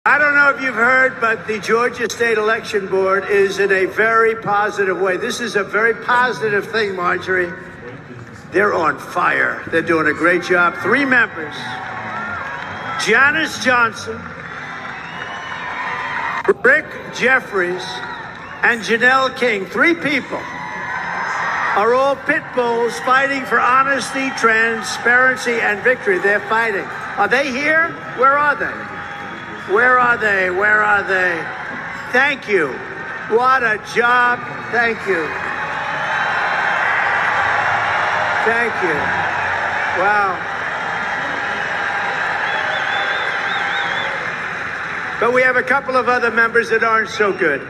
I don't know if you've heard, but the Georgia State Election Board is in a very positive way. This is a very positive thing, Marjorie. They're on fire. They're doing a great job. 3 members, Janice Johnson, Rick Jeffries, and Janelle King. 3 people are all pit bulls fighting for honesty, transparency, and victory. They're fighting. Are they here? Where are they? Where are they? Where are they? Thank you. What a job. Thank you. Thank you. Wow. But we have a couple of other members that aren't so good.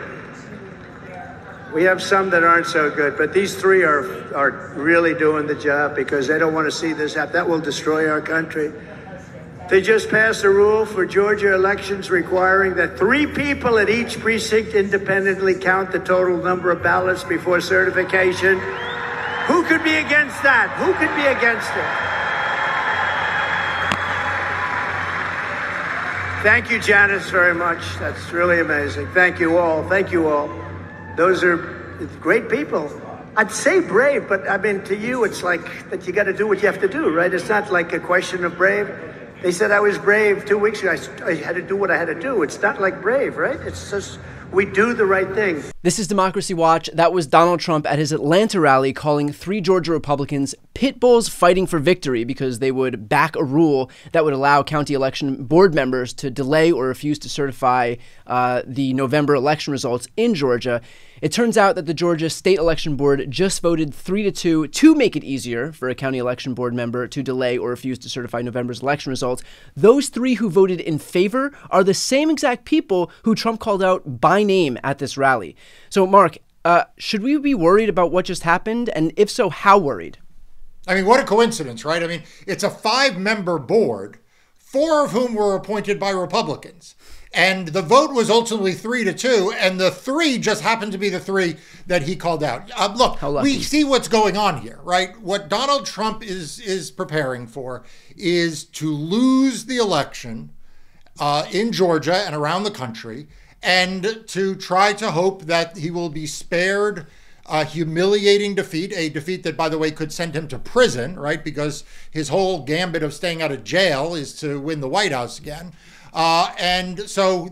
We have some that aren't so good, but these 3 are really doing the job because they don't want to see this happen. That will destroy our country. They just passed a rule for Georgia elections requiring that 3 people at each precinct independently count the total number of ballots before certification. Who could be against that? Who could be against it? Thank you, Janice, very much. That's really amazing. Thank you all. Thank you all. Those are great people. I'd say brave, but I mean, to you, it's like that you got to do what you have to do, right? It's not like a question of brave. They said I was brave 2 weeks ago. I had to do what I had to do. It's not like brave, right? It's just we do the right thing. This is Democracy Watch. That was Donald Trump at his Atlanta rally calling 3 Georgia Republicans pit bulls fighting for victory because they would back a rule that would allow county election board members to delay or refuse to certify the November election results in Georgia. It turns out that the Georgia State Election Board just voted 3-2 to make it easier for a county election board member to delay or refuse to certify November's election results. Those 3 who voted in favor are the same exact people who Trump called out by name at this rally. So, Mark, should we be worried about what just happened? And if so, how worried? I mean, what a coincidence, right? I mean, it's a 5-member board, 4 of whom were appointed by Republicans. And the vote was ultimately 3-2, and the 3 just happened to be the 3 that he called out. Look, we see what's going on here, right? What Donald Trump is preparing for is to lose the election in Georgia and around the country, and to try to hope that he will be spared a humiliating defeat, a defeat that, by the way, could send him to prison, right? Because his whole gambit of staying out of jail is to win the White House again. And so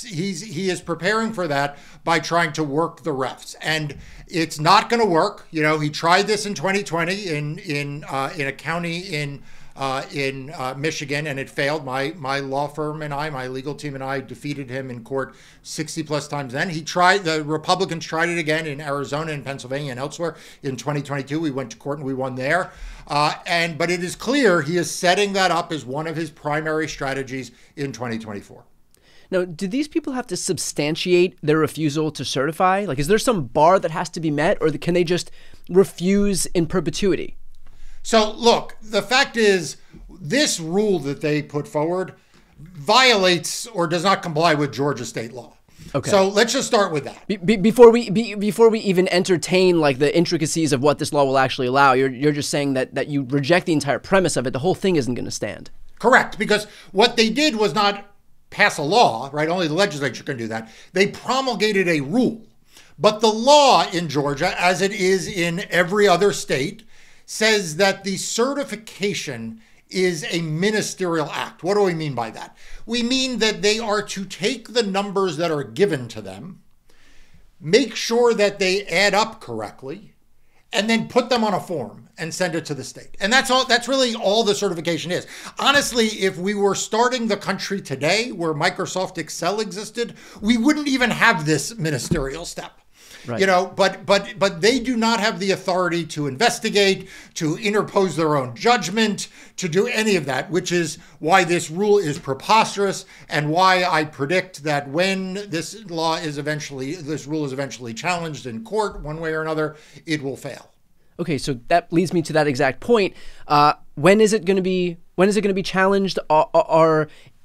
he is preparing for that by trying to work the refs, and it's not going to work. You know, he tried this in 2020 in a county in Michigan, and it failed. My law firm and my legal team and I defeated him in court 60 plus times. Then the Republicans tried it again in Arizona and Pennsylvania and elsewhere in 2022. We went to court and we won there. But it is clear he is setting that up as one of his primary strategies in 2024. Now, do these people have to substantiate their refusal to certify? Like, is there some bar that has to be met, or can they just refuse in perpetuity? So, look, the fact is, this rule that they put forward violates or does not comply with Georgia state law. Okay. So let's just start with that. Before we even entertain like the intricacies of what this law will actually allow, you're just saying that you reject the entire premise of it. The whole thing isn't going to stand. Correct, because what they did was not pass a law, right? Only the legislature can do that. They promulgated a rule. But the law in Georgia, as it is in every other state, says that the certification is a ministerial act. What do we mean by that? We mean that they are to take the numbers that are given to them, make sure that they add up correctly, and then put them on a form and send it to the state. And that's all. That's really all the certification is. Honestly, if we were starting the country today where Microsoft Excel existed, we wouldn't even have this ministerial step. Right. You know, but they do not have the authority to investigate, to interpose their own judgment, to do any of that, which is why this rule is preposterous and why I predict that when this rule is eventually challenged in court one way or another, it will fail. Okay, so that leads me to that exact point. When is it going to be challenged?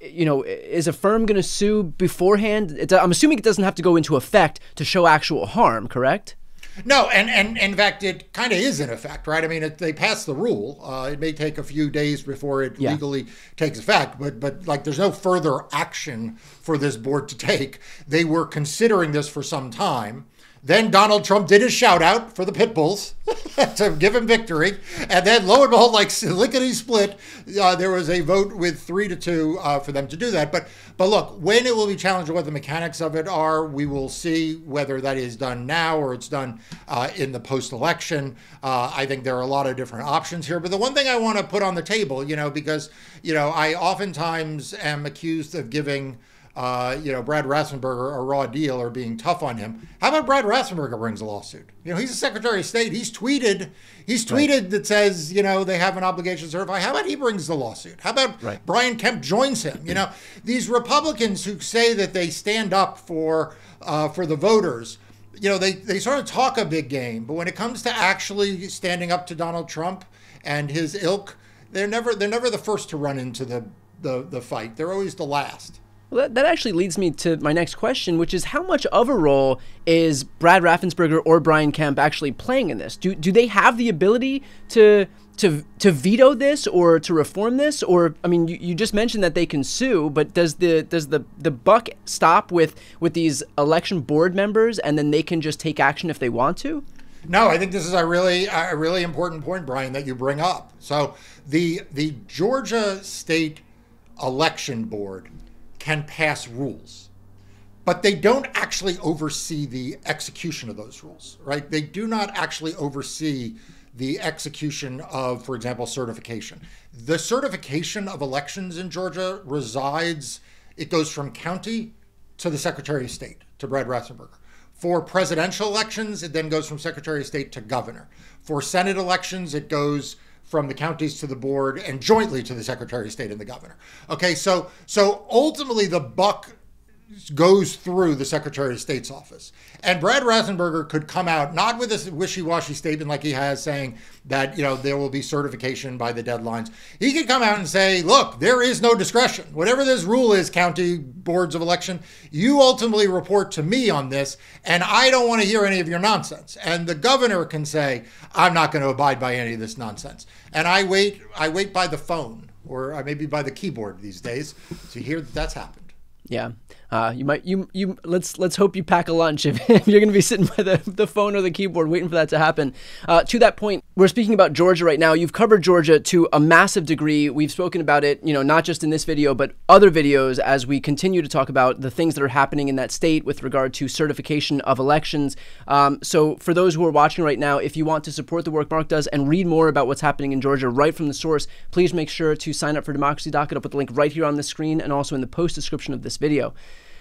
Is a firm going to sue beforehand? I'm assuming it doesn't have to go into effect to show actual harm, correct? No, and in fact, it kind of is in effect, right? I mean, they passed the rule. It may take a few days before it legally takes effect, but like there's no further action for this board to take. They were considering this for some time. Then Donald Trump did his shout out for the pit bulls to give him victory. And then lo and behold, like lickety split, there was a vote with 3-2 for them to do that. But look, when it will be challenged, what the mechanics of it are, we will see whether that is done now or it's done in the post-election. I think there are a lot of different options here. But the one thing I want to put on the table, because, I oftentimes am accused of giving Brad Raffensperger a raw deal or being tough on him. How about Brad Raffensperger brings a lawsuit? He's a Secretary of State. He's tweeted that says, they have an obligation to certify. How about he brings the lawsuit? How about Brian Kemp joins him? These Republicans who say that they stand up for the voters, they sort of talk a big game, but when it comes to actually standing up to Donald Trump and his ilk, they're never the first to run into the fight. They're always the last. Well, that actually leads me to my next question, which is how much of a role is Brad Raffensperger or Brian Kemp actually playing in this? Do they have the ability to veto this or to reform this? Or, I mean, you just mentioned that they can sue, but does the buck stop with these election board members and then they can just take action if they want to? No, I think this is a really important point, Brian, that you bring up. So the Georgia State Election Board can pass rules, but they don't actually oversee the execution of those rules, right? They do not actually oversee the execution of, for example, certification. The certification of elections in Georgia it goes from county to the Secretary of State, to Brad Raffensperger. For presidential elections, it then goes from Secretary of State to governor. For Senate elections, it goes from the counties to the board and jointly to the Secretary of State and the governor. Okay, so ultimately the buck goes through the Secretary of State's office. And Brad Raffensperger could come out, not with this wishy-washy statement like he has saying that, there will be certification by the deadlines. He could come out and say, look, there is no discretion. Whatever this rule is, county boards of election, you ultimately report to me on this, and I don't want to hear any of your nonsense. And the governor can say, I'm not going to abide by any of this nonsense. And I wait by the phone, or maybe by the keyboard these days, to hear that that's happened. Yeah. Let's hope you pack a lunch if you're going to be sitting by the phone or the keyboard waiting for that to happen. To that point, we're speaking about Georgia right now. You've covered Georgia to a massive degree. We've spoken about it, not just in this video, but other videos as we continue to talk about the things that are happening in that state with regard to certification of elections. So for those who are watching right now, if you want to support the work Marc does and read more about what's happening in Georgia right from the source, please make sure to sign up for Democracy Docket. I'll put the link right here on the screen and also in the post description of this video.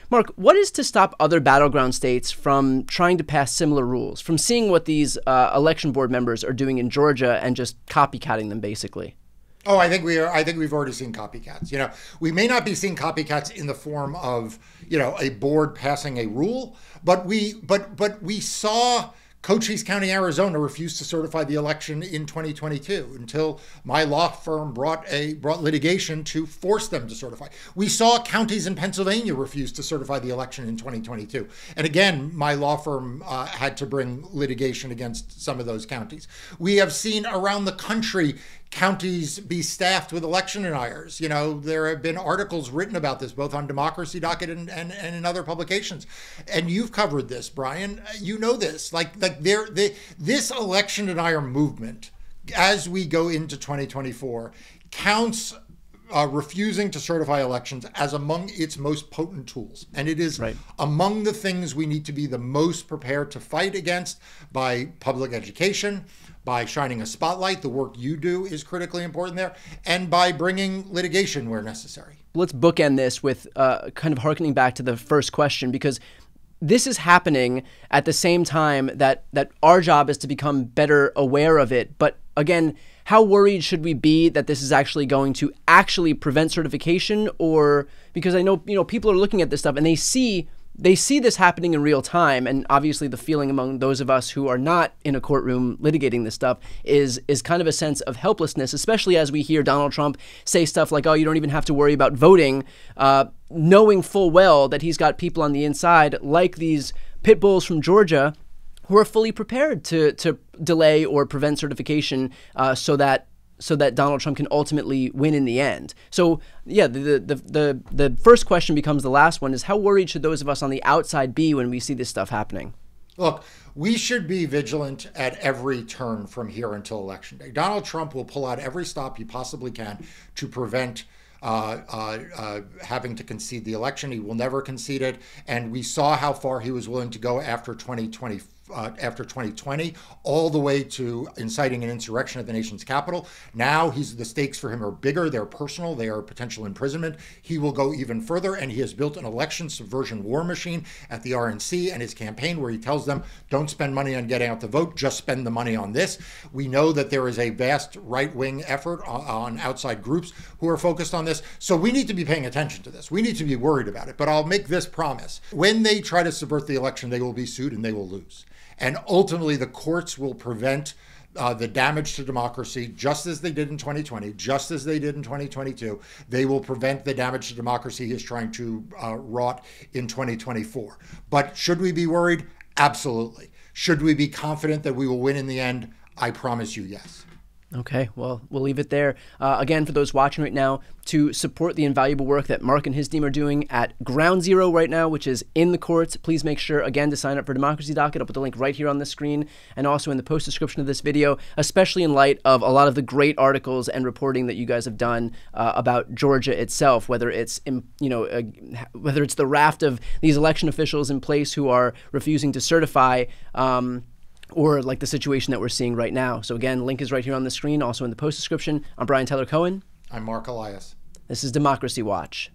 Marc, what is to stop other battleground states from trying to pass similar rules, from seeing what these election board members are doing in Georgia and just copycatting them, basically? Oh, I think we've already seen copycats. We may not be seeing copycats in the form of, a board passing a rule, but we saw Cochise County, Arizona refused to certify the election in 2022 until my law firm brought litigation to force them to certify. We saw counties in Pennsylvania refuse to certify the election in 2022. And again, my law firm had to bring litigation against some of those counties. We have seen around the country counties be staffed with election deniers. There have been articles written about this, both on Democracy Docket and in other publications. And you've covered this, Brian. You know this. This election denier movement, as we go into 2024, counts refusing to certify elections as among its most potent tools. And it is among the things we need to be the most prepared to fight against by public education, by shining a spotlight. The work you do is critically important there, and by bringing litigation where necessary. Let's bookend this with kind of hearkening back to the first question, because this is happening at the same time that our job is to become better aware of it. But again, how worried should we be that this is actually going to actually prevent certification? Or because I know, people are looking at this stuff and they see this happening in real time. And obviously the feeling among those of us who are not in a courtroom litigating this stuff is kind of a sense of helplessness, especially as we hear Donald Trump say stuff like, oh, you don't even have to worry about voting, knowing full well that he's got people on the inside like these pit bulls from Georgia who are fully prepared to delay or prevent certification so that Donald Trump can ultimately win in the end. So yeah, the first question becomes the last one, is how worried should those of us on the outside be when we see this stuff happening? Look, we should be vigilant at every turn from here until Election Day. Donald Trump will pull out every stop he possibly can to prevent having to concede the election. He will never concede it. And we saw how far he was willing to go after 2020, all the way to inciting an insurrection at the nation's capital. Now the stakes for him are bigger. They're personal. They are potential imprisonment. He will go even further, and he has built an election subversion war machine at the RNC and his campaign, where he tells them, don't spend money on getting out the vote, just spend the money on this. We know that there is a vast right-wing effort on outside groups who are focused on this. So we need to be paying attention to this. We need to be worried about it. But I'll make this promise. When they try to subvert the election, they will be sued and they will lose. And ultimately, the courts will prevent the damage to democracy, just as they did in 2020, just as they did in 2022. They will prevent the damage to democracy he is trying to wrought in 2024. But should we be worried? Absolutely. Should we be confident that we will win in the end? I promise you, yes. Okay, well, we'll leave it there. Again, for those watching right now, to support the invaluable work that Marc and his team are doing at Ground Zero right now, which is in the courts, please make sure, again, to sign up for Democracy Docket. I'll put the link right here on the screen and also in the post description of this video, especially in light of a lot of the great articles and reporting that you guys have done about Georgia itself, whether it's, whether it's the raft of these election officials in place who are refusing to certify, or like the situation that we're seeing right now. So again, link is right here on the screen, also in the post description. I'm Brian Tyler Cohen. I'm Marc Elias. This is Democracy Watch.